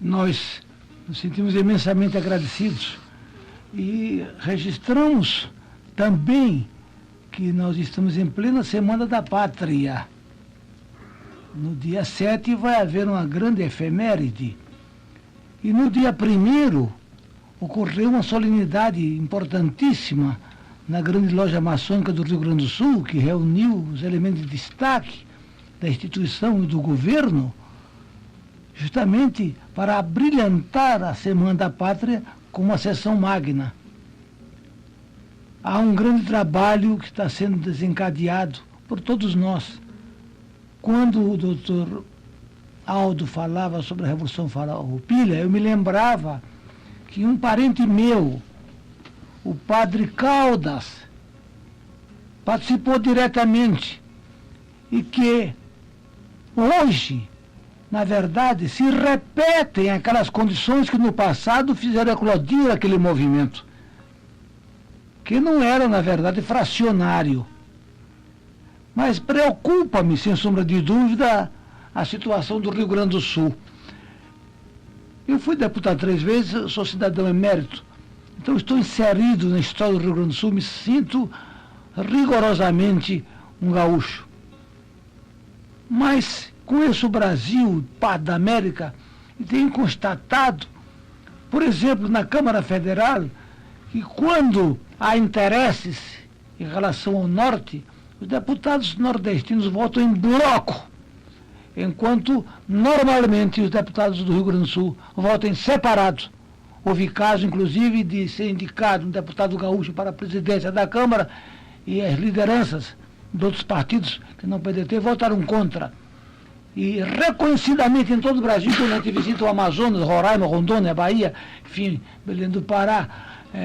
nós nos sentimos imensamente agradecidos e registramos também que nós estamos em plena Semana da Pátria. No dia 7 vai haver uma grande efeméride. E no dia 1º ocorreu uma solenidade importantíssima na grande loja maçônica do Rio Grande do Sul, que reuniu os elementos de destaque da instituição e do governo, justamente para abrilhantar a Semana da Pátria com uma sessão magna. Há um grande trabalho que está sendo desencadeado por todos nós. Quando o doutor Aldo falava sobre a Revolução Farroupilha, eu me lembrava que um parente meu, o padre Caldas, participou diretamente e que hoje, na verdade, se repetem aquelas condições que no passado fizeram eclodir aquele movimento, que não era, na verdade, fracionário. Mas preocupa-me, sem sombra de dúvida, a situação do Rio Grande do Sul. Eu fui deputado 3 vezes, sou cidadão emérito, então estou inserido na história do Rio Grande do Sul, me sinto rigorosamente um gaúcho. Mas conheço o Brasil, parte da América, e tenho constatado, por exemplo, na Câmara Federal, que quando há interesses em relação ao Norte, os deputados nordestinos votam em bloco, enquanto normalmente os deputados do Rio Grande do Sul votam separados. Houve caso, inclusive, de ser indicado um deputado gaúcho para a presidência da Câmara e as lideranças de outros partidos, que não PDT, votaram contra. E reconhecidamente em todo o Brasil, quando a gente visita o Amazonas, Roraima, Rondônia, Bahia, enfim, Belém do Pará,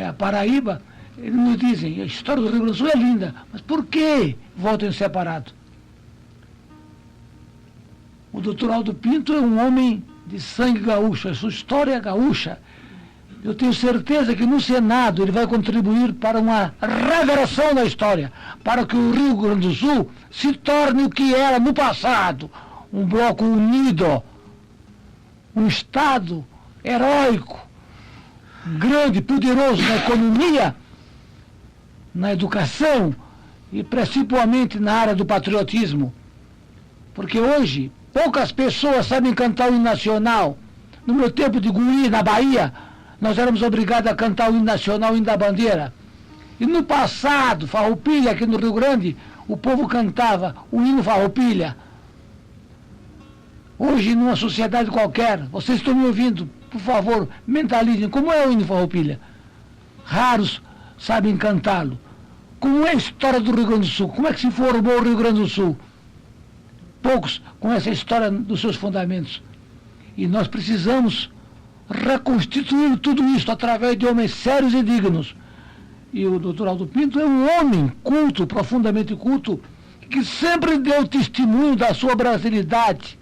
a Paraíba, eles nos dizem, a história do Rio Grande do Sul é linda, mas por que votam separado? O doutor Aldo Pinto é um homem de sangue gaúcho, a sua história é gaúcha. Eu tenho certeza que no Senado ele vai contribuir para uma reversão da história, para que o Rio Grande do Sul se torne o que era no passado, um bloco unido, um Estado heróico, grande, poderoso na economia, na educação e principalmente na área do patriotismo. Porque hoje poucas pessoas sabem cantar o hino nacional. No meu tempo de guri, na Bahia, nós éramos obrigados a cantar o hino nacional, o hino da bandeira. E no passado, Farroupilha, aqui no Rio Grande, o povo cantava o hino Farroupilha. Hoje, numa sociedade qualquer, vocês estão me ouvindo, por favor, mentalizem como é o hino Farroupilha. Raros sabem cantá-lo. Como é a história do Rio Grande do Sul? Como é que se formou o Rio Grande do Sul? Poucos conhecem a história dos seus fundamentos. E nós precisamos reconstituir tudo isso através de homens sérios e dignos. E o doutor Aldo Pinto é um homem culto, profundamente culto, que sempre deu testemunho da sua brasilidade,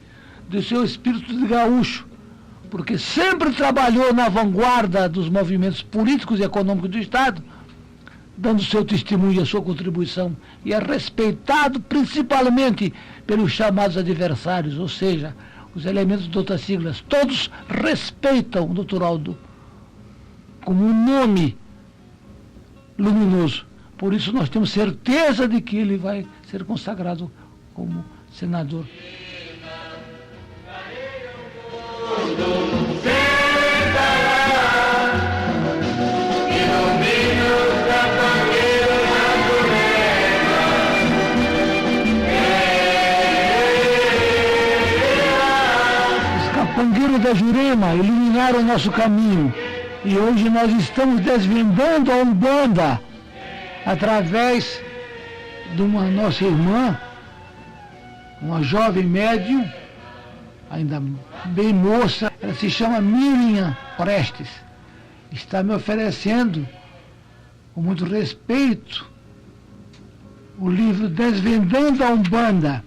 do seu espírito de gaúcho, porque sempre trabalhou na vanguarda dos movimentos políticos e econômicos do Estado, dando seu testemunho e a sua contribuição, e é respeitado principalmente pelos chamados adversários, ou seja, os elementos de outras siglas. Todos respeitam o doutor Aldo como um nome luminoso. Por isso nós temos certeza de que ele vai ser consagrado como senador. Capangueiros da Jurema iluminaram o nosso caminho e hoje nós estamos desvendando a Umbanda através de uma nossa irmã, uma jovem médium, ainda bem moça, ela se chama Miriam Prestes, está me oferecendo, com muito respeito, o livro Desvendando a Umbanda,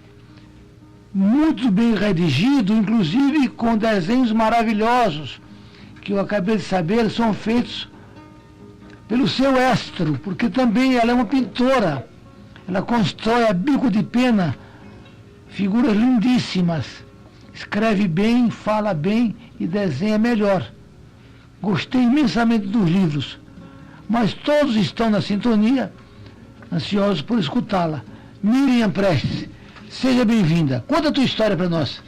muito bem redigido, inclusive com desenhos maravilhosos, que eu acabei de saber são feitos pelo seu estro, porque também ela é uma pintora. Ela constrói a bico de pena figuras lindíssimas, escreve bem, fala bem e desenha melhor. Gostei imensamente dos livros, mas todos estão na sintonia, ansiosos por escutá-la. Miriam Prestes, seja bem-vinda. Conta a tua história para nós.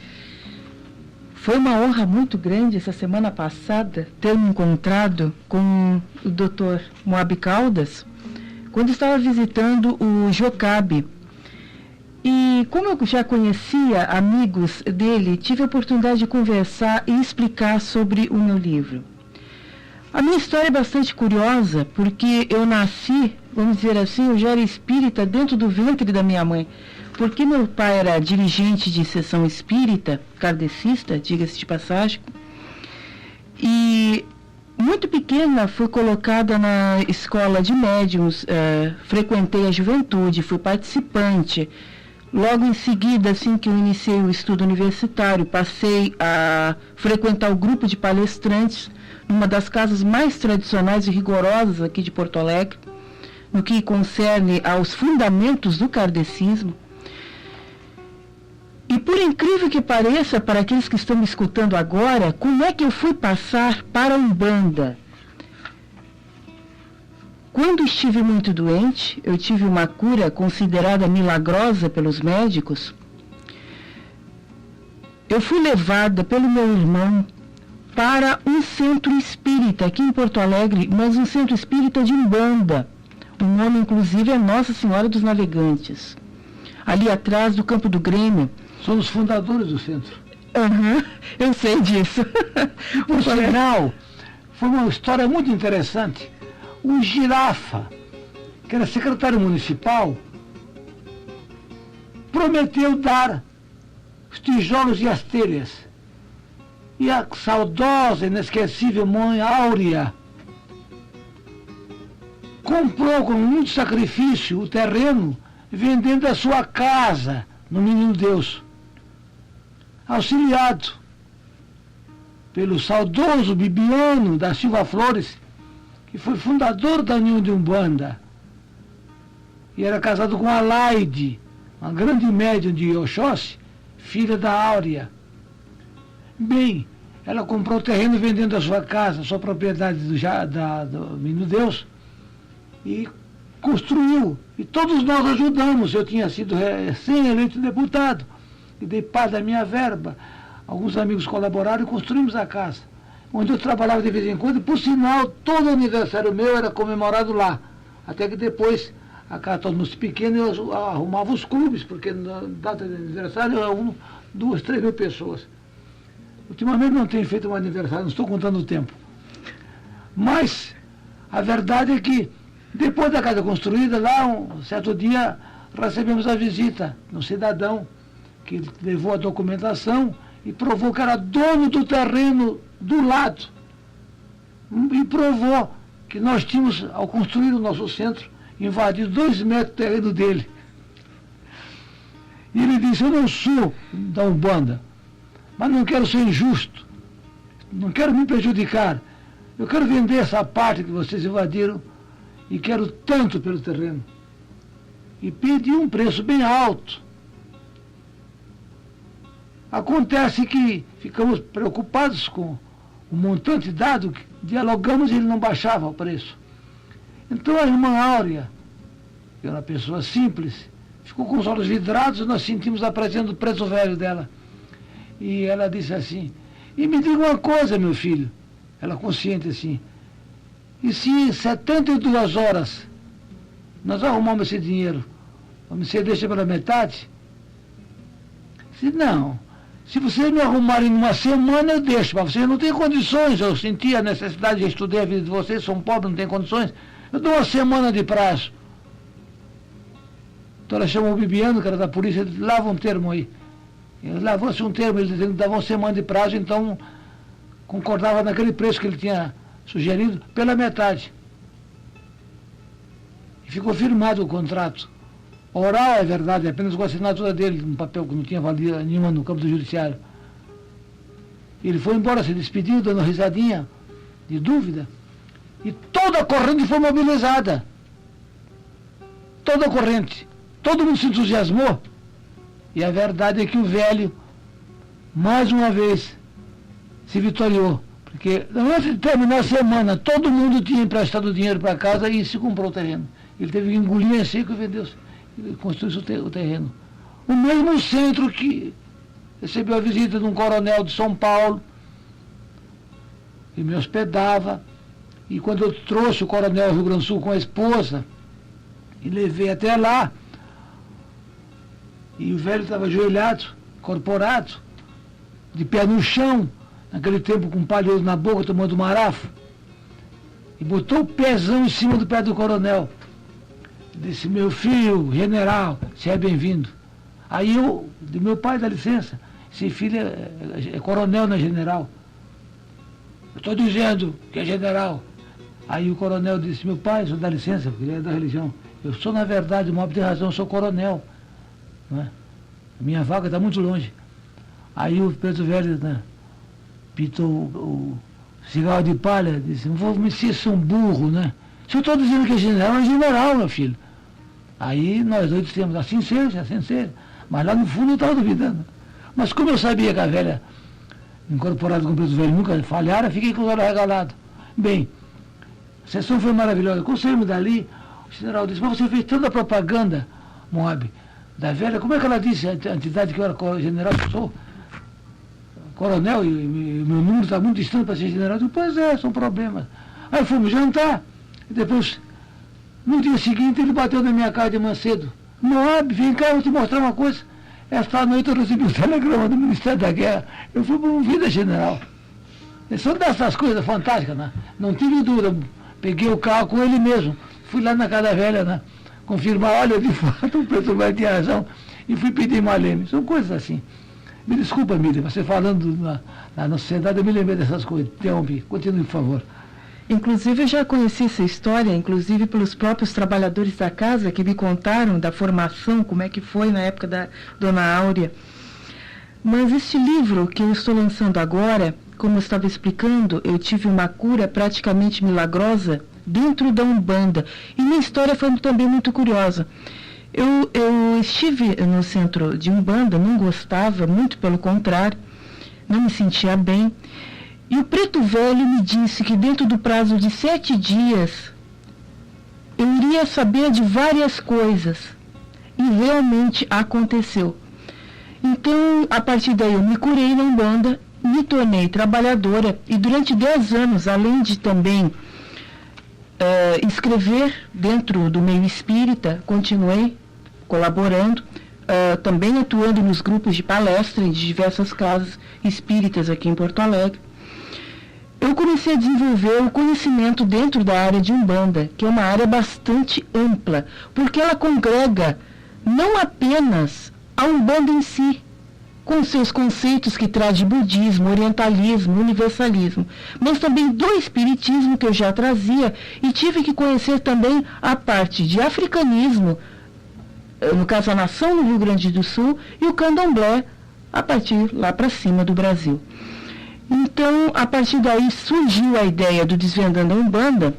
Foi uma honra muito grande essa semana passada ter me encontrado com o Dr. Moab Caldas, quando estava visitando o Jocabe. E como eu já conhecia amigos dele, tive a oportunidade de conversar e explicar sobre o meu livro. A minha história é bastante curiosa, porque eu nasci, vamos dizer assim, eu já era espírita dentro do ventre da minha mãe, porque meu pai era dirigente de sessão espírita, kardecista, diga-se de passagem, e muito pequena fui colocada na escola de médiuns, frequentei a juventude, fui participante. Logo em seguida, assim que eu iniciei o estudo universitário, passei a frequentar o grupo de palestrantes numa das casas mais tradicionais e rigorosas aqui de Porto Alegre, no que concerne aos fundamentos do kardecismo. E por incrível que pareça, para aqueles que estão me escutando agora, como é que eu fui passar para a Umbanda? Quando estive muito doente, eu tive uma cura considerada milagrosa pelos médicos. Eu fui levada pelo meu irmão para um centro espírita aqui em Porto Alegre, mas um centro espírita de Umbanda. O nome, inclusive, é Nossa Senhora dos Navegantes. Ali atrás do Campo do Grêmio. Somos fundadores do centro. Eu sei disso. Por sinal, foi uma história muito interessante. O Girafa, que era secretário municipal, prometeu dar os tijolos e as telhas. E a saudosa, inesquecível mãe Áurea comprou com muito sacrifício o terreno, vendendo a sua casa no Menino Deus, auxiliado pelo saudoso Bibiano da Silva Flores, que foi fundador da União de Umbanda, e era casado com a Laide, uma grande médium de Oxóssi, filha da Áurea. Bem, ela comprou o terreno vendendo a sua casa, a sua propriedade do Menino Deus, e construiu. E todos nós ajudamos. Eu tinha sido recém-eleito deputado, e dei parte da minha verba. Alguns amigos colaboraram e construímos a casa, onde eu trabalhava de vez em quando, e por sinal, todo aniversário meu era comemorado lá. Até que depois, a casa tornou-se pequena, eu arrumava os clubes, porque na data de aniversário eram 2, 3 mil pessoas. Ultimamente não tenho feito um aniversário, não estou contando o tempo. Mas a verdade é que, depois da casa construída, lá, um certo dia, recebemos a visita de um cidadão que levou a documentação e provou que era dono do terreno do lado. E provou que nós tínhamos, ao construir o nosso centro, invadido 2 metros do terreno dele. E ele disse: eu não sou da Umbanda, mas não quero ser injusto, não quero me prejudicar. Eu quero vender essa parte que vocês invadiram e quero tanto pelo terreno. E pedi um preço bem alto. Acontece que ficamos preocupados com o montante dado, dialogamos e ele não baixava o preço. Então a irmã Áurea, que era uma pessoa simples, ficou com os olhos vidrados e nós sentimos a presença do preço velho dela. E ela disse assim: e me diga uma coisa, meu filho, ela consciente assim, e se em 72 horas nós arrumamos esse dinheiro, você deixa pela metade? Se não, se vocês me arrumarem numa semana, eu deixo, mas vocês não têm condições. Eu senti a necessidade, de estudar a vida de vocês, são pobres, não têm condições. Eu dou uma semana de prazo. Então ela chamou o Bibiano, que era da polícia, ele lava um termo aí. Ele lavou-se um termo, ele dava uma semana de prazo, então concordava naquele preço que ele tinha sugerido, pela metade. E ficou firmado o contrato. Oral é verdade, apenas com a assinatura dele, um papel que não tinha valia nenhuma no campo do judiciário. Ele foi embora, se despediu, dando risadinha de dúvida, e toda a corrente foi mobilizada. Toda a corrente. Todo mundo se entusiasmou. E a verdade é que o velho mais uma vez, se vitoriou. Porque antes de terminar a semana, todo mundo tinha emprestado dinheiro para casa e se comprou o terreno. Ele teve que engolir em seco e vendeu, construiu o terreno. O mesmo centro que recebeu a visita de um coronel de São Paulo, e me hospedava. E quando eu trouxe o coronel ao Rio Grande do Sul com a esposa, e levei até lá, e o velho estava ajoelhado, corporado, de pé no chão, naquele tempo com um palheiro na boca, tomando marafo, e botou o pezão em cima do pé do coronel. Disse: meu filho, general, seja bem-vindo. Aí eu, de meu pai, dá licença, esse filho é coronel, não é general. Eu estou dizendo que é general. Aí o coronel disse: meu pai, só dá licença, porque ele é da religião. Eu sou, na verdade, o Moab tem razão, eu sou coronel. Não é? A minha vaga está muito longe. Aí o preto velho, né, pitou o cigarro de palha, disse: não vou me ser um burro, né? Se eu estou dizendo que é general, meu filho. Aí nós dois dissemos: assim seja. Mas lá no fundo eu estava duvidando. Mas como eu sabia que a velha, incorporada com o preto velho, nunca falhara, fiquei com os olhos regalados. Bem, a sessão foi maravilhosa. Quando saímos dali, o general disse: mas você fez toda a propaganda, Moab, da velha. Como é que ela disse, a entidade que eu era general, que eu sou coronel, e meu número está muito distante para ser general? Eu disse: pois é, são problemas. Aí fomos jantar, e depois, no dia seguinte, ele bateu na minha casa de manhã cedo: Moab, vem cá, eu vou te mostrar uma coisa. Esta noite eu recebi um telegrama do Ministério da Guerra, eu fui promovido a general. São dessas coisas fantásticas, né? Não tive dúvida, peguei o carro com ele mesmo, fui lá na casa da velha, né, confirmar: olha, de fato o preto velho tinha razão, e fui pedir Maleme. São coisas assim. Me desculpa, Miriam, você falando na sociedade, eu me lembrei dessas coisas. Interrompi. Continue, por favor. Inclusive, eu já conheci essa história, inclusive pelos próprios trabalhadores da casa que me contaram da formação, como é que foi na época da Dona Áurea. Mas este livro que eu estou lançando agora, como eu estava explicando, eu tive uma cura praticamente milagrosa dentro da Umbanda. E minha história foi também muito curiosa. Eu estive no centro de Umbanda, não gostava, muito pelo contrário, não me sentia bem. E o preto velho me disse que dentro do prazo de 7 dias eu iria saber de várias coisas. E realmente aconteceu. Então, a partir daí eu me curei na Umbanda, me tornei trabalhadora e durante 10 anos, além de também escrever dentro do meio espírita, continuei colaborando, também atuando nos grupos de palestra de diversas casas espíritas aqui em Porto Alegre. Eu comecei a desenvolver o conhecimento dentro da área de Umbanda, que é uma área bastante ampla, porque ela congrega não apenas a Umbanda em si, com seus conceitos que traz de budismo, orientalismo, universalismo, mas também do espiritismo que eu já trazia e tive que conhecer também a parte de africanismo, no caso a nação no Rio Grande do Sul, e o candomblé a partir lá para cima do Brasil. Então, a partir daí surgiu a ideia do Desvendando a Umbanda,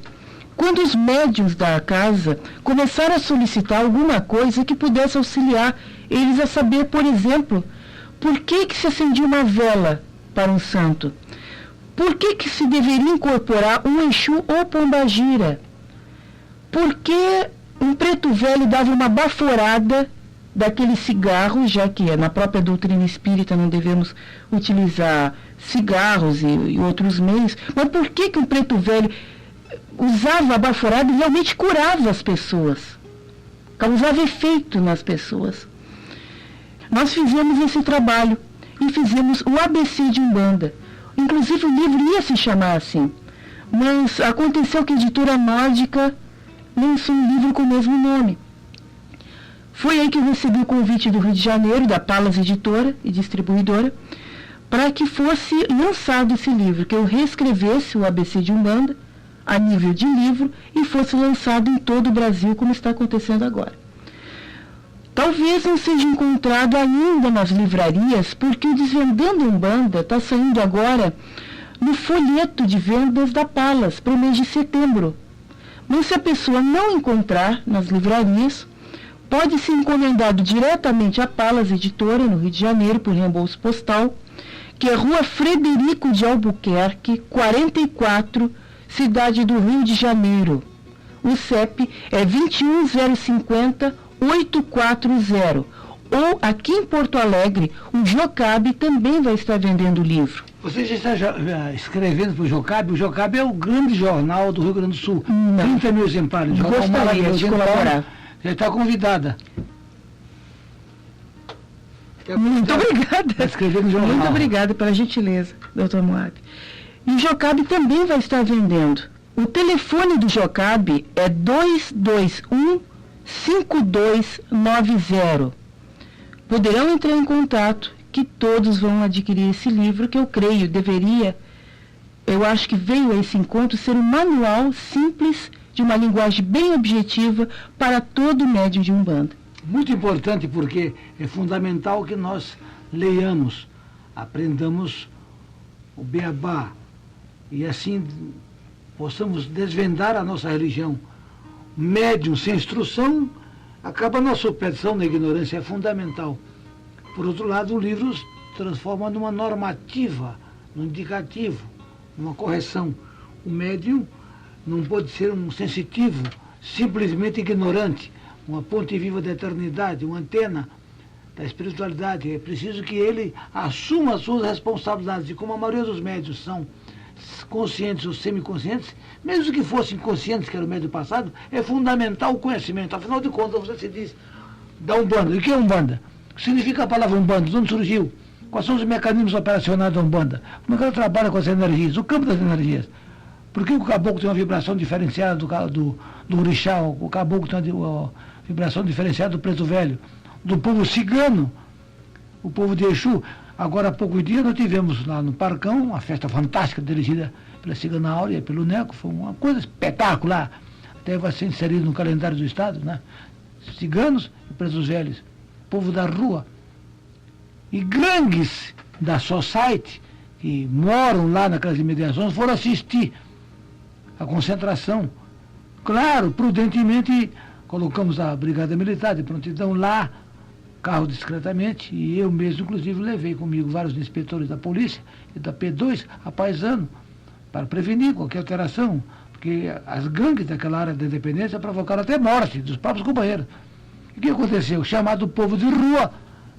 quando os médiuns da casa começaram a solicitar alguma coisa que pudesse auxiliar eles a saber, por exemplo, por que se acendia uma vela para um santo? Por que se deveria incorporar um Exu ou Pombagira? Por que um preto velho dava uma baforada daquele cigarro, já que na própria doutrina espírita não devemos utilizar cigarros e outros meios, mas por que um preto velho usava a baforada e realmente curava as pessoas, causava efeito nas pessoas? Nós fizemos esse trabalho e fizemos o ABC de Umbanda. Inclusive o livro ia se chamar assim, mas aconteceu que a editora nórdica lançou um livro com o mesmo nome. Foi aí que eu recebi o convite do Rio de Janeiro, da Palas Editora e Distribuidora, para que fosse lançado esse livro, que eu reescrevesse o ABC de Umbanda a nível de livro e fosse lançado em todo o Brasil, como está acontecendo agora. Talvez não seja encontrado ainda nas livrarias, porque o Desvendando a Umbanda está saindo agora no folheto de vendas da Palas para o mês de setembro. Mas se a pessoa não encontrar nas livrarias, pode ser encomendado diretamente à Palas Editora, no Rio de Janeiro, por reembolso postal, que é Rua Frederico de Albuquerque, 44, Cidade do Rio de Janeiro. O CEP é 21050-840. Ou aqui em Porto Alegre, o Jocabe também vai estar vendendo o livro. Você já está escrevendo para o Jocabe? O Jocabe é o grande jornal do Rio Grande do Sul. Não. 30 mil exemplares. Gostaria de colaborar. Já está convidada. Muito obrigada. Está escrevendo no jornal. Muito obrigada pela gentileza, doutor Moab. E o Jocabe também vai estar vendendo. O telefone do Jocabe é 221-5290. Poderão entrar em contato, que todos vão adquirir esse livro, que eu creio eu acho que veio a esse encontro ser um manual simples, de uma linguagem bem objetiva para todo médium de Umbanda. Muito importante, porque é fundamental que nós leiamos, aprendamos o beabá e assim possamos desvendar a nossa religião. Médium sem instrução acaba na superstição, na ignorância, é fundamental. Por outro lado, o livro se transforma numa normativa, num indicativo, numa correção. O médium não pode ser um sensitivo, simplesmente ignorante, uma ponte viva da eternidade, uma antena da espiritualidade. É preciso que ele assuma as suas responsabilidades, e como a maioria dos médios são conscientes ou semiconscientes, mesmo que fossem conscientes, que era o médio passado, é fundamental o conhecimento. Afinal de contas, você se diz da Umbanda. E o que é Umbanda? O que significa a palavra Umbanda? De onde surgiu? Quais são os mecanismos operacionais da Umbanda? Como é que ela trabalha com as energias? O campo das energias. Por que o caboclo tem uma vibração diferenciada do orixá? O caboclo tem uma vibração diferenciada do preto velho? Do povo cigano, o povo de Exu. Agora, há poucos dias, nós tivemos lá no Parcão uma festa fantástica dirigida pela Cigana Áurea e pelo Neco. Foi uma coisa espetacular. Até vai ser inserido no calendário do Estado, né? Ciganos e pretos velhos. Povo da rua. E gangues da Society, que moram lá naquelas imediações, foram assistir a concentração. Claro, prudentemente, colocamos a Brigada Militar de prontidão lá, carro discretamente, e eu mesmo, inclusive, levei comigo vários inspetores da polícia e da P2, a paisano, para prevenir qualquer alteração, porque as gangues daquela área da independência provocaram até morte dos próprios companheiros. E o que aconteceu? O chamado povo de rua,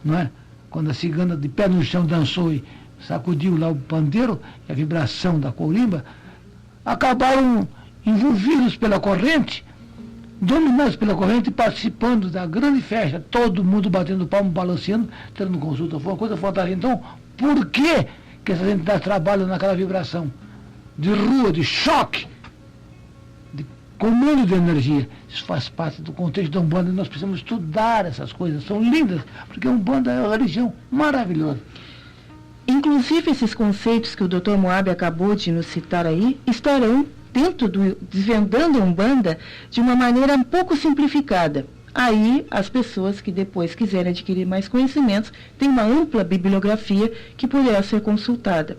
não é? Quando a cigana de pé no chão dançou e sacudiu lá o pandeiro, e a vibração da corimba, acabaram envolvidos pela corrente, dominados pela corrente, participando da grande festa, todo mundo batendo palmo, balanceando, tendo consulta. Foi uma coisa fantástica. Então, por que essas entidades trabalham naquela vibração de rua, de choque, de comando de energia? Isso faz parte do contexto da Umbanda, e nós precisamos estudar essas coisas. São lindas, porque a Umbanda é uma religião maravilhosa. Inclusive, esses conceitos que o Dr. Moab acabou de nos citar aí, estarão dentro do Desvendando a Umbanda de uma maneira um pouco simplificada. Aí, as pessoas que depois quiserem adquirir mais conhecimentos, têm uma ampla bibliografia que poderá ser consultada.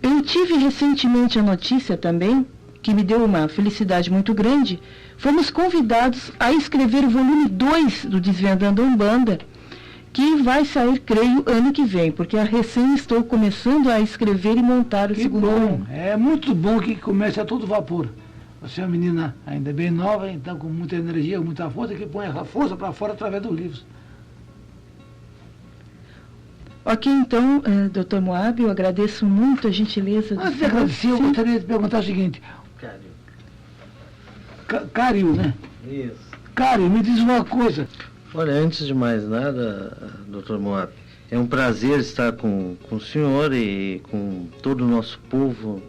Eu tive recentemente a notícia também, que me deu uma felicidade muito grande. Fomos convidados a escrever o volume 2 do Desvendando a Umbanda, que vai sair, creio, ano que vem, porque recém estou começando a escrever e montar o segundo volume. É muito bom que comece a todo vapor. Você é uma menina ainda bem nova, então com muita energia, muita força, que põe a força para fora através dos livros. Ok, então, Dr. Moab, eu agradeço muito a gentileza do Antes de agradecer, eu gostaria de perguntar o seguinte. Cário, né? Isso. Cário, me diz uma coisa. Olha, antes de mais nada, Dr. Moab, é um prazer estar com o senhor e com todo o nosso povo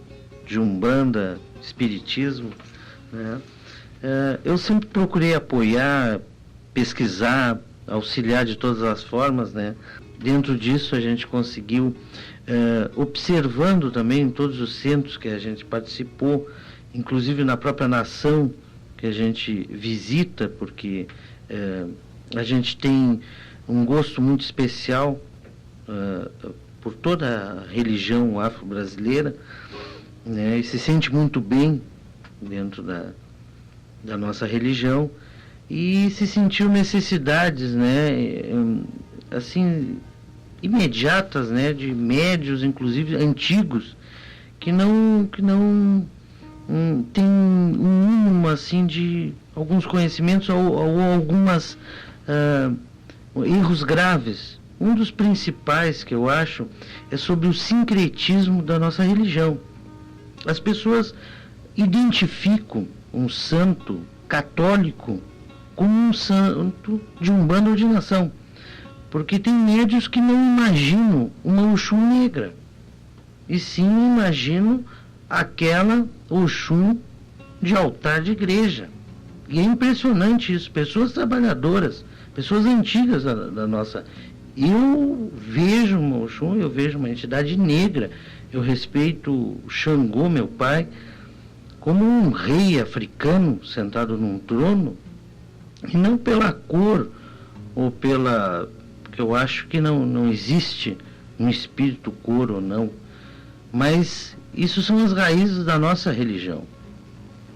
de Umbanda, Espiritismo, né? Eu sempre procurei apoiar, pesquisar, auxiliar de todas as formas, né? Dentro disso a gente conseguiu, observando também em todos os centros que a gente participou, inclusive na própria nação que a gente visita, porque a gente tem um gosto muito especial por toda a religião afro-brasileira, né, e se sente muito bem dentro da nossa religião. e se sentiu necessidades, né, assim, imediatas, né, de médios, inclusive antigos, que não tem um mínimo, assim, de alguns conhecimentos ou algumas erros graves. Um dos principais que eu acho é sobre o sincretismo da nossa religião. As pessoas identificam um santo católico como um santo de Umbanda ou de nação, porque tem médios que não imaginam uma Oxum negra, e sim imaginam aquela Oxum de altar de igreja. E é impressionante isso, pessoas trabalhadoras, pessoas antigas da nossa... Eu vejo uma Oxum, eu vejo uma entidade negra, eu respeito o Xangô, meu pai, como um rei africano sentado num trono, e não pela cor ou pela... porque eu acho que não existe um espírito cor ou não, mas isso são as raízes da nossa religião,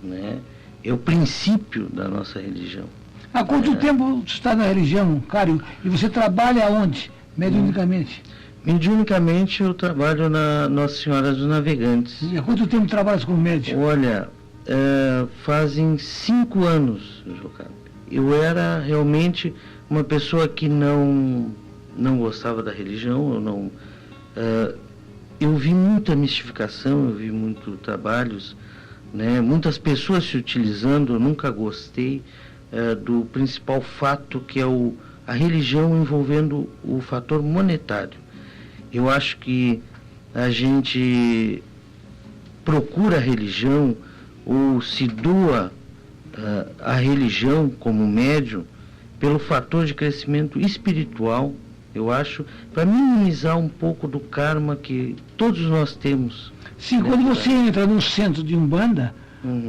né? É o princípio da nossa religião. Há quanto tempo você está na religião, Cário? E você trabalha onde, mediunicamente? Mediunicamente eu trabalho na Nossa Senhora dos Navegantes. E há quanto tempo trabalhas como médium? Olha, fazem 5 anos, Jocab. Eu era realmente uma pessoa que não gostava da religião, eu vi muita mistificação, eu vi muitos trabalhos, né, muitas pessoas se utilizando. Eu nunca gostei do principal fato, que é a religião envolvendo o fator monetário. Eu acho que a gente procura a religião ou se doa a religião como médium pelo fator de crescimento espiritual, eu acho, para minimizar um pouco do karma que todos nós temos. Sim, quando você entra num centro de Umbanda,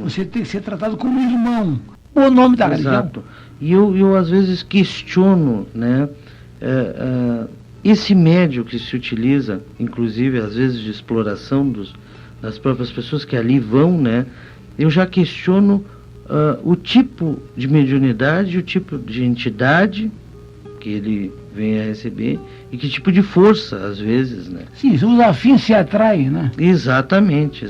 você tem que ser tratado como irmão. O nome da religião. Exato. E eu às vezes questiono, né, esse médium que se utiliza, inclusive às vezes de exploração das próprias pessoas que ali vão, né, eu já questiono o tipo de mediunidade, o tipo de entidade que ele vem a receber e que tipo de força, às vezes, né? Sim, os afins se atraem, né? Exatamente.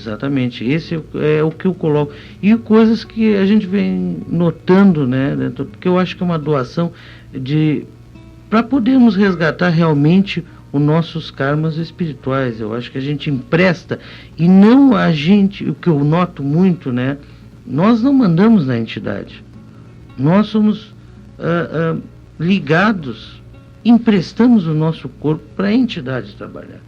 Esse é o que eu coloco. E coisas que a gente vem notando, né? Porque eu acho que é uma doação para podermos resgatar realmente os nossos karmas espirituais. Eu acho que a gente empresta e não a gente, o que eu noto muito, né? Nós não mandamos na entidade. Nós somos ligados, emprestamos o nosso corpo para a entidade trabalhar.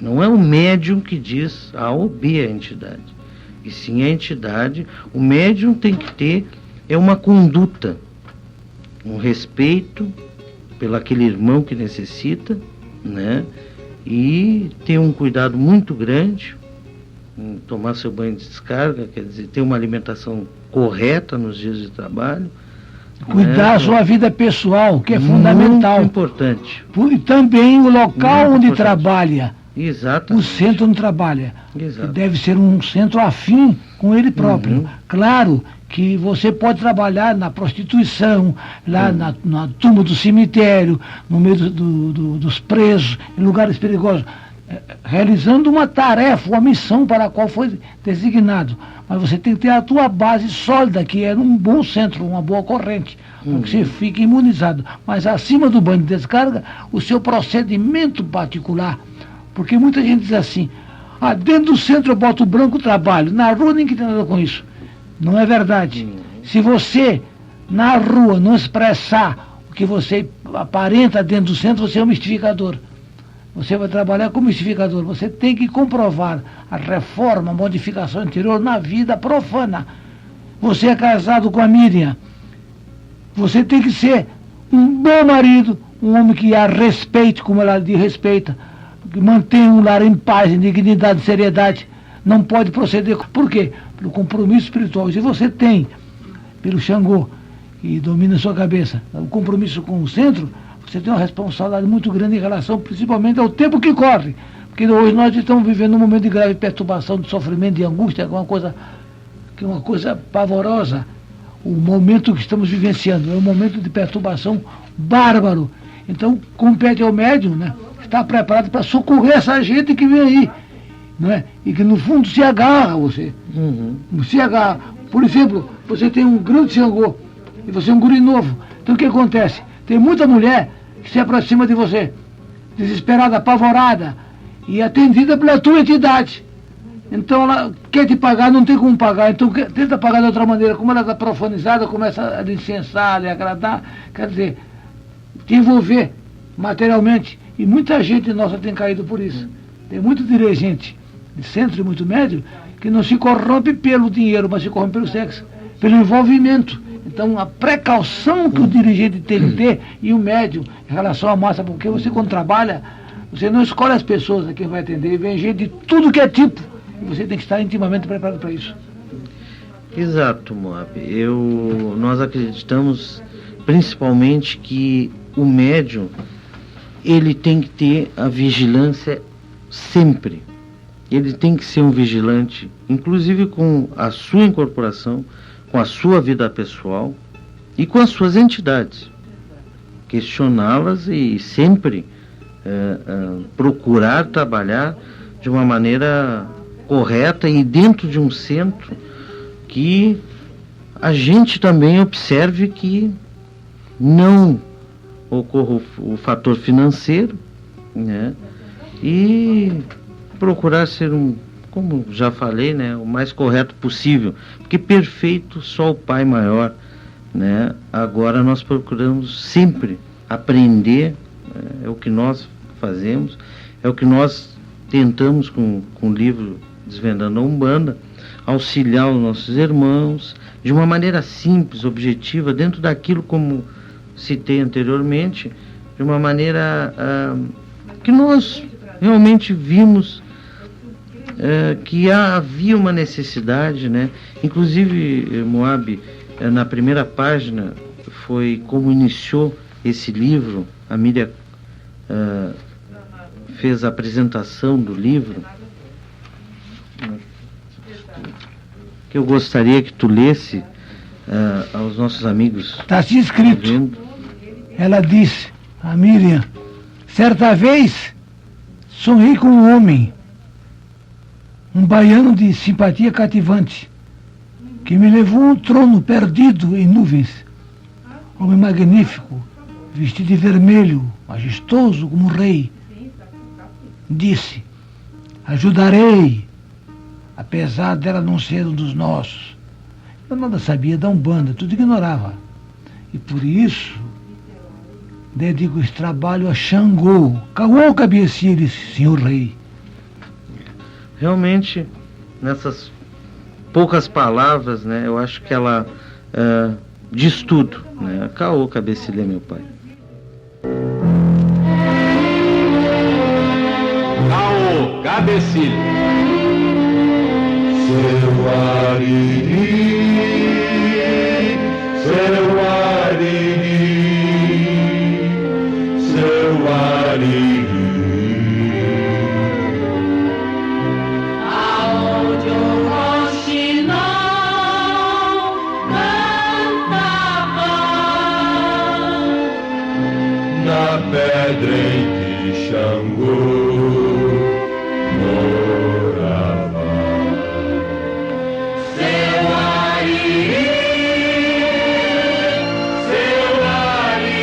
Não é o médium que diz A ou B a entidade, e sim a entidade. O médium tem que ter uma conduta, um respeito pelo aquele irmão que necessita, né? E ter um cuidado muito grande em tomar seu banho de descarga, quer dizer, ter uma alimentação correta nos dias de trabalho. Cuidar da sua vida pessoal, que é fundamental. Muito importante. E também o local Muito onde importante. Trabalha. Exatamente. O centro onde trabalha. Exato. Deve ser um centro afim com ele próprio. Claro que você pode trabalhar na prostituição, lá na tumba do cemitério, no meio dos presos, em lugares perigosos, realizando uma tarefa, uma missão para a qual foi designado. Mas você tem que ter a tua base sólida, que é um bom centro, uma boa corrente, para que você fique imunizado. Mas acima do banho de descarga, o seu procedimento particular. Porque muita gente diz assim, dentro do centro eu boto branco, trabalho, na rua ninguém tem nada com isso. Não é verdade. Se você, na rua, não expressar o que você aparenta dentro do centro, você é um mistificador. Você vai trabalhar como mistificador. Você tem que comprovar a reforma, a modificação interior na vida profana. Você é casado com a Miriam. Você tem que ser um bom marido, um homem que a respeite, como ela diz, respeita, que mantém um lar em paz, em dignidade, em seriedade. Não pode proceder. Por quê? Pelo compromisso espiritual. Se você tem, pelo Xangô, que domina a sua cabeça, o compromisso com o centro, você tem uma responsabilidade muito grande em relação, principalmente, ao tempo que corre. Porque hoje nós estamos vivendo um momento de grave perturbação, de sofrimento, de angústia, que é uma coisa pavorosa. o momento que estamos vivenciando. É um momento de perturbação bárbaro. Então, compete ao médium, né, estar preparado para socorrer essa gente que vem aí, não é? E que, no fundo, se agarra a você. Se agarra. Por exemplo, você tem um grande Xangô e você é um guri novo. Então, o que acontece? Tem muita mulher que se aproxima de você, desesperada, apavorada, e atendida pela tua entidade. Então ela quer te pagar, não tem como pagar, então tenta pagar de outra maneira. Como ela está profanizada, começa a lhe incensar, a lhe agradar, quer dizer, te envolver materialmente. E muita gente nossa tem caído por isso. Tem muito dirigente de centro e muito médio que não se corrompe pelo dinheiro, mas se corrompe pelo sexo, pelo envolvimento. Então a precaução que o dirigente tem que ter e o médium em relação à massa, porque você quando trabalha, você não escolhe as pessoas a quem vai atender, e vem gente de tudo que é tipo. E você tem que estar intimamente preparado para isso. Exato, Moab. Nós acreditamos principalmente que o médium, ele tem que ter a vigilância sempre. Ele tem que ser um vigilante, inclusive com a sua incorporação, com a sua vida pessoal e com as suas entidades. Questioná-las e sempre procurar trabalhar de uma maneira correta e dentro de um centro que a gente também observe que não ocorra o fator financeiro, né? E procurar ser como já falei, né, o mais correto possível, porque perfeito só o Pai Maior, né? Agora nós procuramos sempre aprender, é o que nós fazemos, é o que nós tentamos com o livro Desvendando a Umbanda, auxiliar os nossos irmãos de uma maneira simples, objetiva, dentro daquilo, como citei anteriormente, de uma maneira que nós realmente vimos que havia uma necessidade, né? Inclusive, Moab, na primeira página foi como iniciou esse livro. A Miriam fez a apresentação do livro, que eu gostaria que tu lesse aos nossos amigos. Está assim escrito. Ela disse, a Miriam, certa vez sonhei com um homem, um baiano de simpatia cativante, que me levou a um trono perdido em nuvens. Homem magnífico, vestido de vermelho, majestoso como um rei. Disse, ajudarei, apesar dela não ser um dos nossos. Eu nada sabia da Umbanda, tudo ignorava. E por isso, dedico esse trabalho a Xangô. Caô cabecia ele, senhor rei. Realmente, nessas poucas palavras, né, eu acho que ela diz tudo, né? Caô cabecilha, meu pai. Caô cabecilha. Seu Ariri, seu Ariri, seu Ariri. Aonde o roxinol cantava, Na pedra em que Xangô morava. seu Ariri, Seu Ariri, seu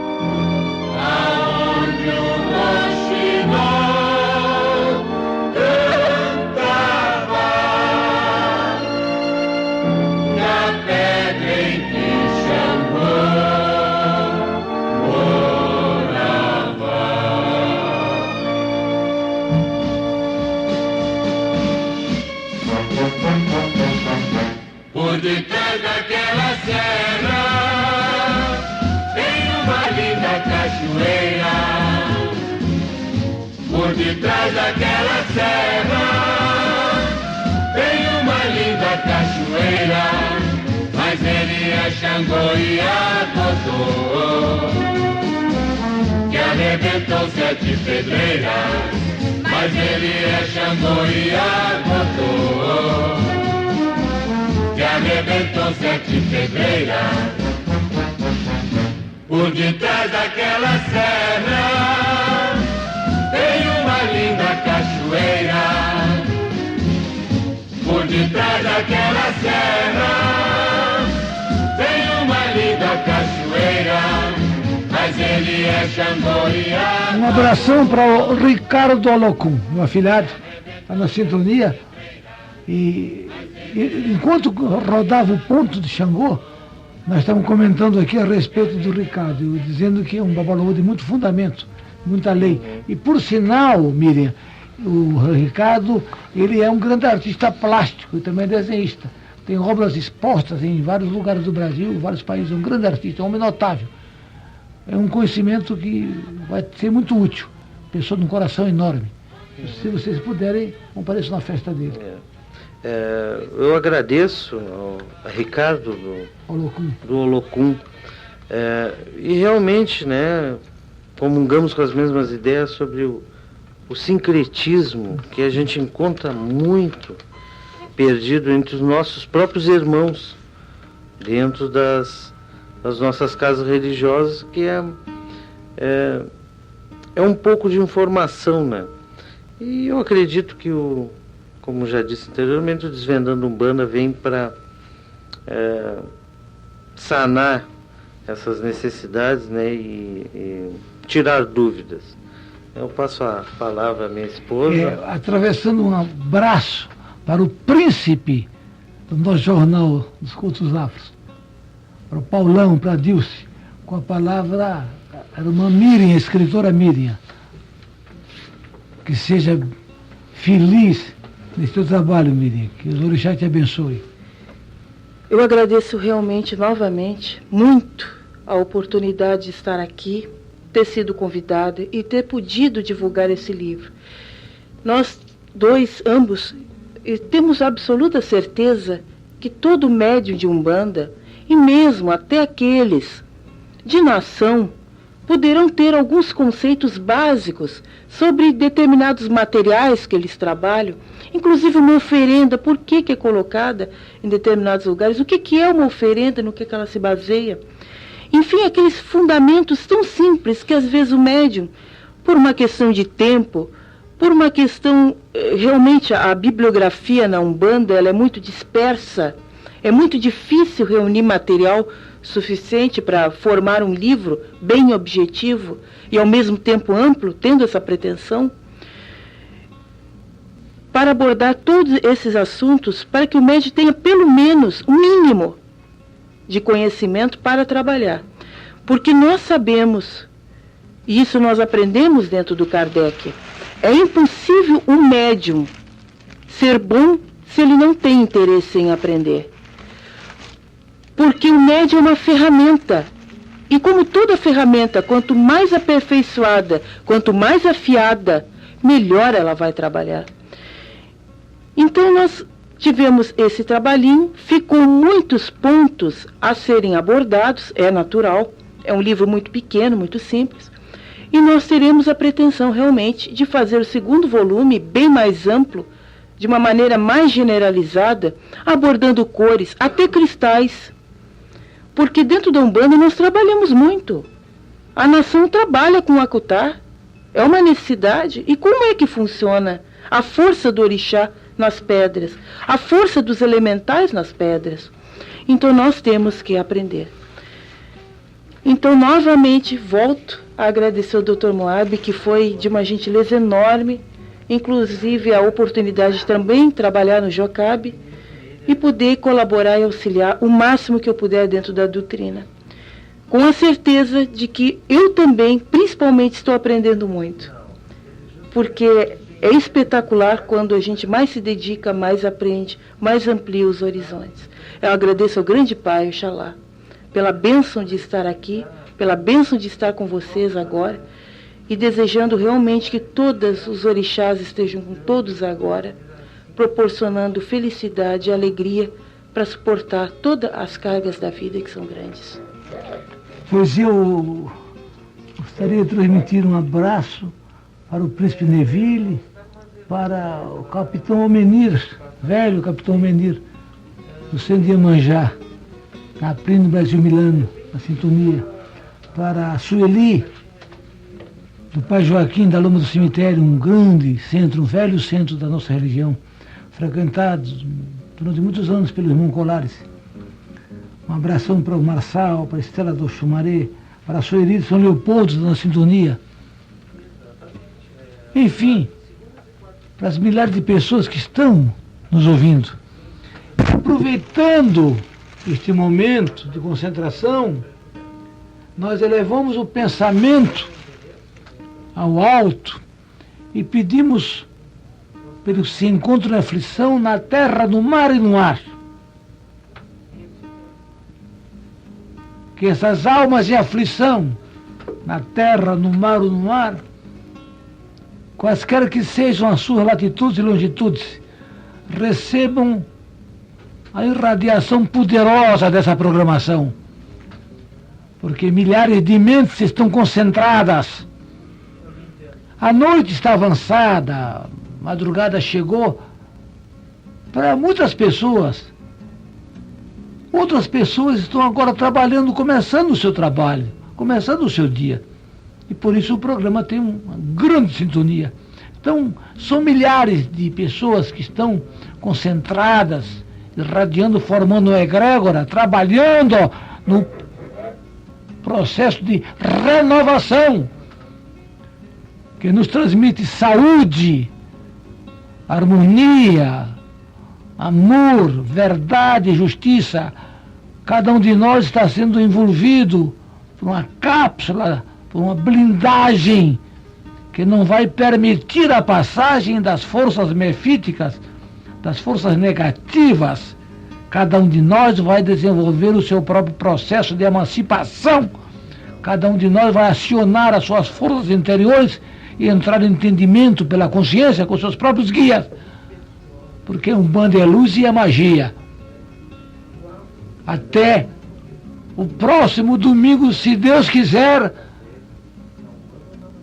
Ariri. aonde o roxinol Cantava na pedra em que Xangô morava. por detrás daquela serra tem uma linda cachoeira. Por detrás daquela serra tem uma linda cachoeira, mas ele é Xangô e a Totô, que arrebentou 7 pedreiras. mas ele é Xangô e Agotô, que arrebentou 7 pedreiras. Por detrás daquela serra tem uma linda cachoeira. Por detrás daquela serra tem uma linda cachoeira, mas ele é Xangô e Agotô. Um abração para o Ricardo Olocum, meu afilhado, está na sintonia. E enquanto rodava o ponto de Xangô, nós estamos comentando aqui a respeito do Ricardo, dizendo que é um babalô de muito fundamento, muita lei. E por sinal, Miriam, o Ricardo, ele é um grande artista plástico e também desenhista. Tem obras expostas em vários lugares do Brasil, vários países. É um grande artista, é um homem notável. É um conhecimento que vai ser muito útil. Pessoa de um coração enorme. Se vocês puderem, compareçam na festa dele. Eu agradeço a Ricardo do Olocum. E realmente, né, comungamos com as mesmas ideias sobre o sincretismo que a gente encontra muito perdido entre os nossos próprios irmãos, dentro das nossas casas religiosas, que é um pouco de informação, né? E eu acredito que como já disse anteriormente, o Desvendando Umbanda vem para sanar essas necessidades, né, e tirar dúvidas. Eu passo a palavra à minha esposa. Atravessando um abraço para o príncipe do nosso jornal dos Cultos Afros, para o Paulão, para a Dilce, com a palavra a irmã Miriam, a escritora Miriam. Que seja feliz nesse teu trabalho, Miriam, que os orixás te abençoe. Eu agradeço realmente, novamente, muito a oportunidade de estar aqui, ter sido convidada e ter podido divulgar esse livro. Nós dois, ambos, temos absoluta certeza que todo médium de Umbanda, e mesmo até aqueles de nação, poderão ter alguns conceitos básicos sobre determinados materiais que eles trabalham, inclusive uma oferenda, por que é colocada em determinados lugares, o que é uma oferenda, no que ela se baseia. Enfim, aqueles fundamentos tão simples que às vezes o médium, por uma questão de tempo, por uma questão, realmente a bibliografia na Umbanda ela é muito dispersa, é muito difícil reunir material suficiente para formar um livro bem objetivo e ao mesmo tempo amplo, tendo essa pretensão, para abordar todos esses assuntos, para que o médium tenha pelo menos um mínimo de conhecimento para trabalhar. Porque nós sabemos, e isso nós aprendemos dentro do Kardec, é impossível um médium ser bom se ele não tem interesse em aprender. Porque o médium é uma ferramenta. E como toda ferramenta, quanto mais aperfeiçoada, quanto mais afiada, melhor ela vai trabalhar. Então nós tivemos esse trabalhinho, ficou muitos pontos a serem abordados, é natural, é um livro muito pequeno, muito simples, e nós teremos a pretensão realmente de fazer o segundo volume bem mais amplo, de uma maneira mais generalizada, abordando cores, até cristais, porque dentro da Umbanda nós trabalhamos muito. A nação trabalha com o Akutar, é uma necessidade. E como é que funciona a força do orixá nas pedras, a força dos elementais nas pedras? Então nós temos que aprender. Então novamente volto a agradecer ao Dr. Moab, que foi de uma gentileza enorme, inclusive a oportunidade de também trabalhar no Jocabe e poder colaborar e auxiliar o máximo que eu puder dentro da doutrina. Com a certeza de que eu também, principalmente, estou aprendendo muito. Porque é espetacular quando a gente mais se dedica, mais aprende, mais amplia os horizontes. Eu agradeço ao grande Pai, Oxalá, pela bênção de estar aqui, pela bênção de estar com vocês agora, e desejando realmente que todos os orixás estejam com todos agora, proporcionando felicidade e alegria para suportar todas as cargas da vida que são grandes. Pois eu gostaria de transmitir um abraço para o príncipe Neville, para o capitão Omenir, velho capitão Omenir, do centro de Iemanjá, na Plínio Brasil Milano, na sintonia. Para a Sueli, do Pai Joaquim, da Loma do Cemitério, um grande centro, um velho centro da nossa religião, frequentado durante muitos anos pelo irmão Colares. Um abração para o Marçal, para a Estela do Xumaré, para a Sueli de São Leopoldo, na sintonia. Enfim, para as milhares de pessoas que estão nos ouvindo. Aproveitando este momento de concentração, nós elevamos o pensamento ao alto e pedimos pelo que se encontra em aflição na terra, no mar e no ar. Que essas almas em aflição, na terra, no mar ou no ar, quaisquer que sejam as suas latitudes e longitudes, recebam a irradiação poderosa dessa programação. Porque milhares de mentes estão concentradas. A noite está avançada, a madrugada chegou para muitas pessoas. Outras pessoas estão agora trabalhando, começando o seu trabalho, começando o seu dia. E por isso o programa tem uma grande sintonia. Então, são milhares de pessoas que estão concentradas, irradiando, formando uma egrégora, trabalhando no processo de renovação, que nos transmite saúde, harmonia, amor, verdade, justiça. Cada um de nós está sendo envolvido por uma cápsula, por uma blindagem que não vai permitir a passagem das forças mefíticas, das forças negativas. Cada um de nós vai desenvolver o seu próprio processo de emancipação. Cada um de nós vai acionar as suas forças interiores e entrar em entendimento pela consciência com seus próprios guias. Porque Umbanda é luz e é magia. Até o próximo domingo, se Deus quiser,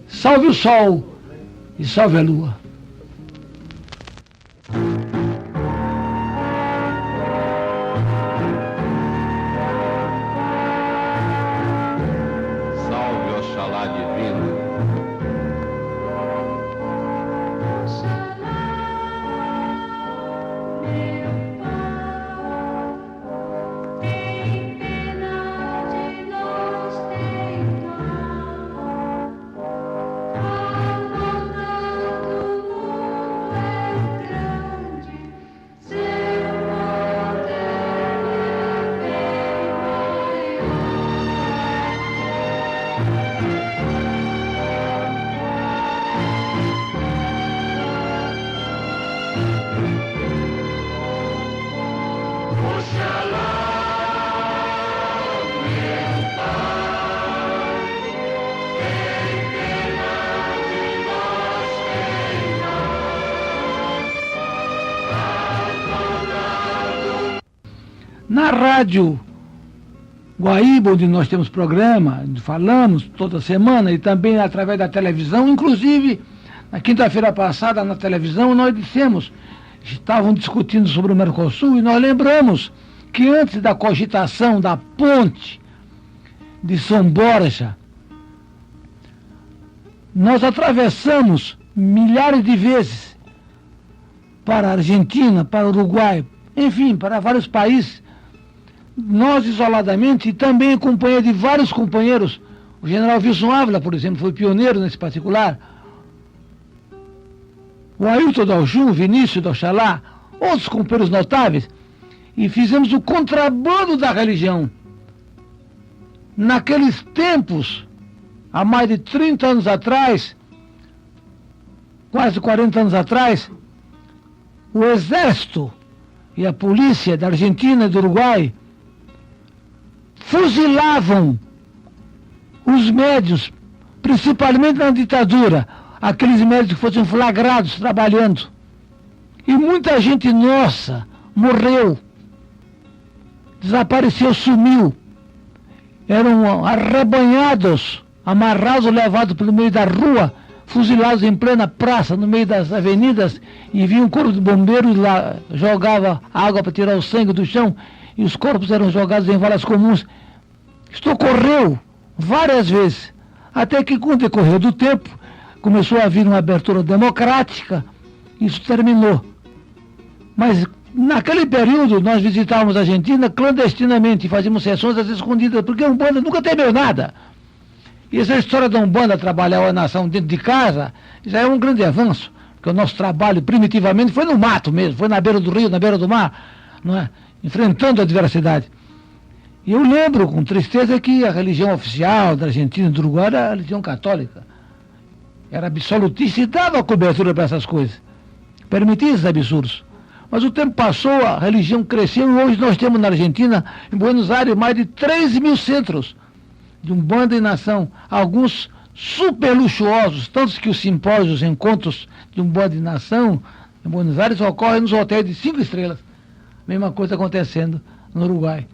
salve o sol e salve a lua. Salve Oxalá divino. Na rádio Guaíba, onde nós temos programa, falamos toda semana, e também através da televisão, inclusive na quinta-feira passada na televisão nós dissemos, estavam discutindo sobre o Mercosul, e nós lembramos que antes da cogitação da ponte de São Borja, nós atravessamos milhares de vezes para a Argentina, para o Uruguai, enfim, para vários países, nós isoladamente, e também em companhia de vários companheiros. O general Wilson Ávila, por exemplo, foi pioneiro nesse particular. O Ailton do Aljum, Vinícius do Oxalá, outros companheiros notáveis, e fizemos o contrabando da religião. Naqueles tempos, há mais de 30 anos atrás, quase 40 anos atrás, o exército e a polícia da Argentina e do Uruguai fuzilavam os médios, principalmente na ditadura, aqueles médios que fossem flagrados trabalhando. E muita gente nossa morreu, desapareceu, sumiu. Eram arrebanhados, amarrados, levados pelo meio da rua, fuzilados em plena praça, no meio das avenidas, e vinha um corpo de bombeiros lá, jogava água para tirar o sangue do chão, e os corpos eram jogados em valas comuns. Isto ocorreu várias vezes, até que com o decorrer do tempo, começou a haver uma abertura democrática, isso terminou. Mas naquele período nós visitávamos a Argentina clandestinamente, fazíamos sessões às escondidas, porque a Umbanda nunca temeu nada. E essa história da Umbanda trabalhar a nação dentro de casa, já é um grande avanço, porque o nosso trabalho primitivamente foi no mato mesmo, foi na beira do rio, na beira do mar, não é? Enfrentando a adversidade. E eu lembro com tristeza que a religião oficial da Argentina e do Uruguai era a religião católica. Era absolutista e dava cobertura para essas coisas. Permitia esses absurdos. Mas o tempo passou, a religião cresceu e hoje nós temos na Argentina, em Buenos Aires, mais de 3.000 centros de Umbanda e nação. Alguns super luxuosos, tantos que os simpósios, os encontros de Umbanda e nação em Buenos Aires ocorrem nos hotéis de 5 estrelas. Mesma coisa acontecendo no Uruguai.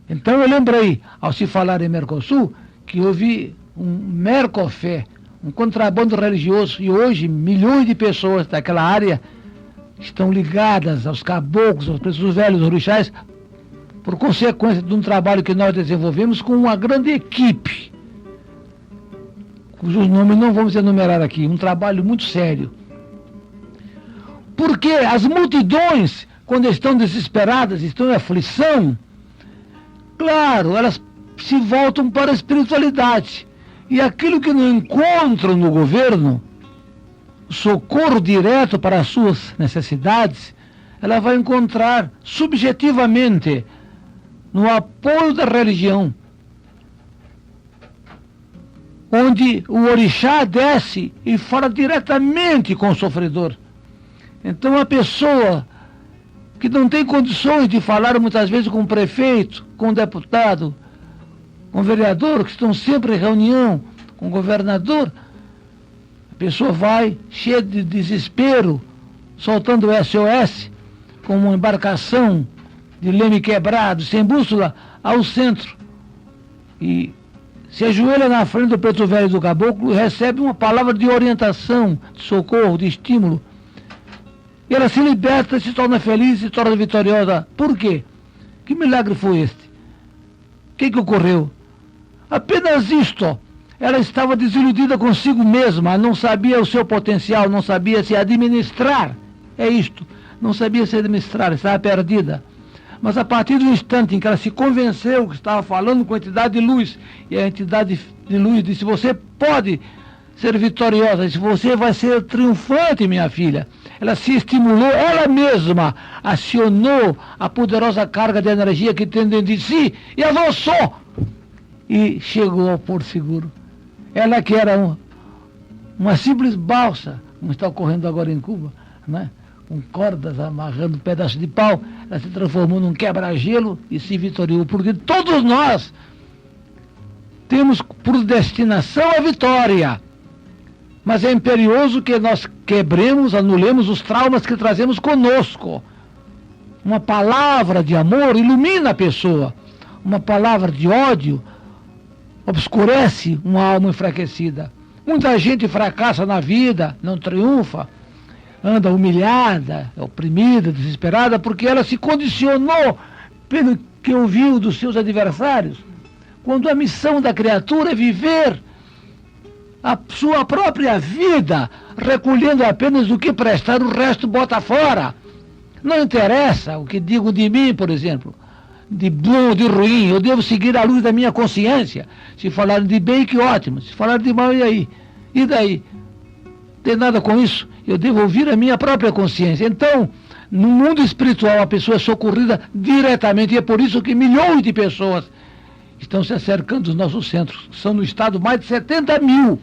Então eu lembrei, ao se falar em Mercosul, que houve um Mercofé, um contrabando religioso, e hoje milhões de pessoas daquela área estão ligadas aos caboclos, aos presos velhos, aos orixás, por consequência de um trabalho que nós desenvolvemos com uma grande equipe, cujos nomes não vamos enumerar aqui, um trabalho muito sério. Porque as multidões, quando estão desesperadas, estão em aflição, claro, elas se voltam para a espiritualidade. E aquilo que não encontram no governo, socorro direto para as suas necessidades, ela vai encontrar subjetivamente no apoio da religião, onde o orixá desce e fala diretamente com o sofredor. Então a pessoa que não tem condições de falar muitas vezes com o prefeito, com o deputado, com o vereador, que estão sempre em reunião, com o governador, a pessoa vai cheia de desespero, soltando o SOS, com uma embarcação de leme quebrado, sem bússola, ao centro. E se ajoelha na frente do preto velho do caboclo e recebe uma palavra de orientação, de socorro, de estímulo. E ela se liberta, se torna feliz, se torna vitoriosa. Por quê? Que milagre foi este? O que ocorreu? Apenas isto. Ela estava desiludida consigo mesma, não sabia o seu potencial, não sabia se administrar. É isto. Não sabia se administrar, estava perdida. Mas a partir do instante em que ela se convenceu que estava falando com a entidade de luz, e a entidade de luz disse: você pode ser vitoriosa, se você vai ser triunfante, minha filha. Ela se estimulou, ela mesma acionou a poderosa carga de energia que tem dentro de si e avançou. E chegou ao Porto Seguro. Ela que era uma simples balsa, como está ocorrendo agora em Cuba, né? Com cordas amarrando um pedaço de pau, ela se transformou num quebra-gelo e se vitoriou. Porque todos nós temos por destinação a vitória. Mas é imperioso que nós quebremos, anulemos os traumas que trazemos conosco. Uma palavra de amor ilumina a pessoa. Uma palavra de ódio obscurece uma alma enfraquecida. Muita gente fracassa na vida, não triunfa, anda humilhada, oprimida, desesperada, porque ela se condicionou pelo que ouviu dos seus adversários, quando a missão da criatura é viver a sua própria vida, recolhendo apenas o que prestar, o resto bota fora. Não interessa o que digo de mim, por exemplo, de bom ou de ruim, eu devo seguir a luz da minha consciência. Se falarem de bem, que ótimo. Se falarem de mal, e aí? E daí? Tem nada com isso? Eu devo ouvir a minha própria consciência. Então, no mundo espiritual, a pessoa é socorrida diretamente, e é por isso que milhões de pessoas estão se acercando dos nossos centros. São no estado mais de 70 mil.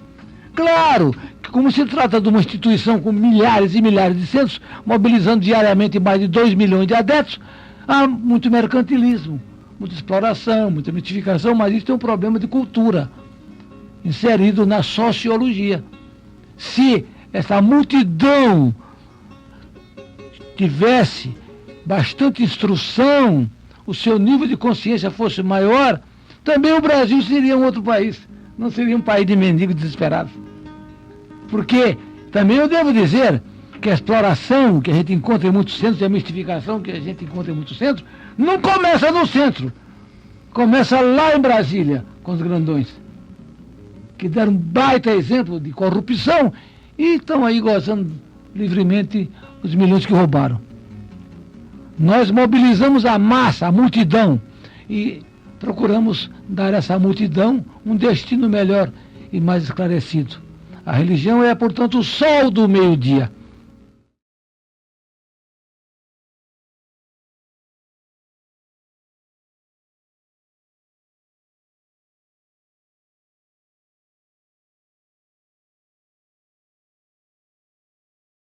Claro que, como se trata de uma instituição com milhares e milhares de centros, mobilizando diariamente mais de 2 milhões de adeptos, há muito mercantilismo, muita exploração, muita mitificação, mas isso é um problema de cultura inserido na sociologia. Se essa multidão tivesse bastante instrução, o seu nível de consciência fosse maior, também o Brasil seria um outro país, não seria um país de mendigos desesperados. Porque também eu devo dizer que a exploração que a gente encontra em muitos centros, e a mistificação que a gente encontra em muitos centros, não começa no centro. Começa lá em Brasília, com os grandões, que deram um baita exemplo de corrupção e estão aí gozando livremente os milhões que roubaram. Nós mobilizamos a massa, a multidão, e procuramos dar a essa multidão um destino melhor e mais esclarecido. A religião é, portanto, o sol do meio-dia.